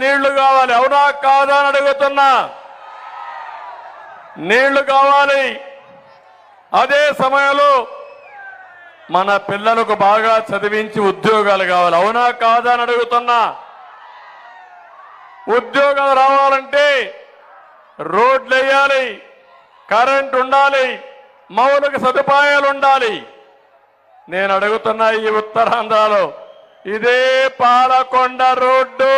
నీళ్లు కావాలి. అవునా కాదా అని అడుగుతున్నా. నీళ్లు కావాలి. అదే సమయంలో మన పిల్లలకు బాగా చదివించి ఉద్యోగాలు కావాలి. అవునా కాదా అని అడుగుతున్నా. ఉద్యోగాలు రావాలంటే రోడ్లు వేయాలి, కరెంట్ ఉండాలి, మౌలిక సదుపాయాలు ఉండాలి. నేను అడుగుతున్నా, ఈ ఉత్తరాంధ్రలో ఇదే పాలకొండ రోడ్డు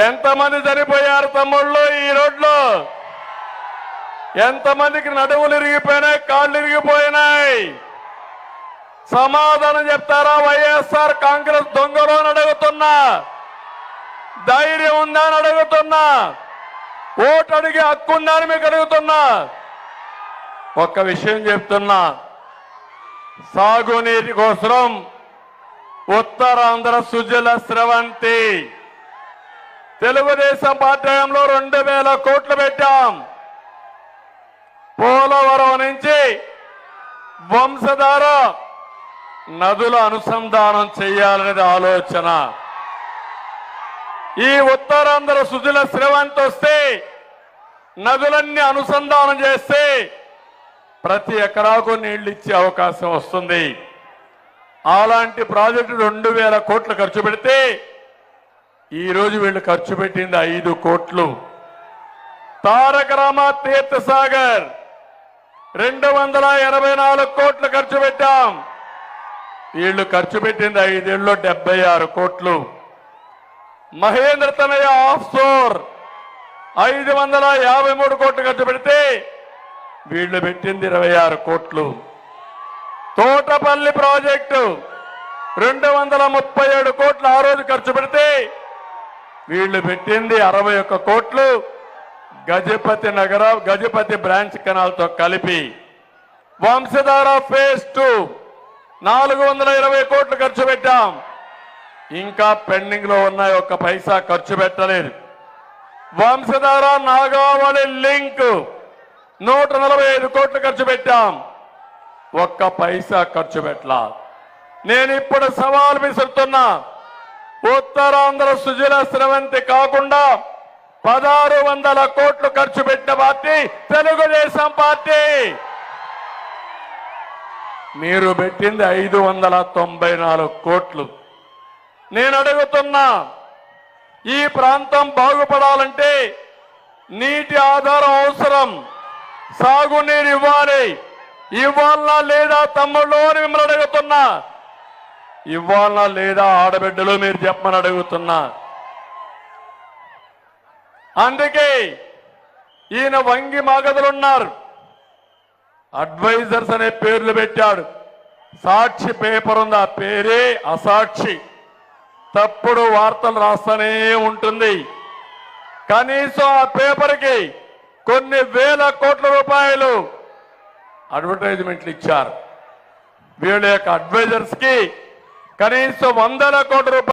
ఎంతమంది చనిపోయారు తమ్ముళ్ళు? ఈ రోడ్లో ఎంతమందికి నడువులు ఇరిగిపోయినాయి, కాళ్ళు ఇరిగిపోయినాయి? సమాధానం చెప్తారా వైఎస్ఆర్ కాంగ్రెస్ దొంగలు అని అడుగుతున్నా. ధైర్యం ఉందా అని అడుగుతున్నా. ఓటు అడిగే హక్కు ఉందా అని మీకు అడుగుతున్నా. ఒక్క విషయం చెప్తున్నా, సాగునీటి కోసం ఉత్తరాంధ్ర సుజల స్రవంతి తెలుగుదేశం పార్టీ హయాంలో 2000 కోట్లు పెట్టాం. పోలవరం నుంచి వంశధార నదుల అనుసంధానం చేయాలనేది ఆలోచన. ఈ ఉత్తరాంధ్ర సుజల స్రవంతి వస్తే నదులన్నీ అనుసంధానం చేస్తే ప్రతి ఎకరాకు నీళ్లు ఇచ్చే అవకాశం వస్తుంది. అలాంటి ప్రాజెక్టు 2000 కోట్లు ఖర్చు పెడితే ఈ రోజు వీళ్ళు ఖర్చు పెట్టింది 5 కోట్లు. తారక రామ తీర్థ సాగర్ 284 కోట్లు ఖర్చు పెట్టాం. వీళ్ళు ఖర్చు పెట్టింది 5 ఏళ్లలో 76 కోట్లు. మహేంద్ర తనయ ఆఫ్ షోర్ 553 కోట్లు ఖర్చు పెడితే వీళ్ళు పెట్టింది 26 కోట్లు. తోటపల్లి ప్రాజెక్టు 237 కోట్లు ఆ రోజు ఖర్చు పెడితే వీళ్ళు పెట్టింది 61 కోట్లు. గజపతి నగర గజపతి బ్రాంచ్ కెనాల్తో కలిపి వంశధార ఫేజ్ 2 420 కోట్లు ఖర్చు పెట్టాం. ఇంకా పెండింగ్ లో ఉన్నాయి, ఒక్క పైసా ఖర్చు పెట్టలేదు. వంశధార నాగావళి లింక్ 145 కోట్లు ఖర్చు పెట్టాం. ఒక్క పైసా ఖర్చు పెట్టలా. నేను ఇప్పుడు సవాల్ విసురుతున్నా, ఉత్తరాంధ్ర సుజల స్రవంతి కాకుండా 1600 కోట్లు ఖర్చు పెట్టిన పార్టీ తెలుగుదేశం పార్టీ. మీరు పెట్టింది 594 కోట్లు. నేను అడుగుతున్నా, ఈ ప్రాంతం బాగుపడాలంటే నీటి ఆధారం అవసరం, సాగునీరు ఇవ్వాలి. ఇవ్వాలనా లేదా తమ్ముళ్ళు అని మిమ్మల్ని అడుగుతున్నా. ఇవ్వాలనా లేదా ఆడబిడ్డలు మీరు చెప్పమని అడుగుతున్నా. అందుకే ఈయన వంగి మాగదులున్నారు, అడ్వైజర్స్ అనే పేర్లు పెట్టాడు. సాక్షి పేపర్ ఉంది, ఆ పేరే అసాక్షి. తప్పుడు వార్తలు రాస్తూనే ఉంటుంది. కనీసం ఆ పేపర్కి కొన్ని వేల కోట్ల రూపాయలు అడ్వర్టైజ్మెంట్లు ఇచ్చారు. వీళ్ళ యొక్క అడ్వైజర్స్ కి కనీసం 100 కోట్ల రూపాయలు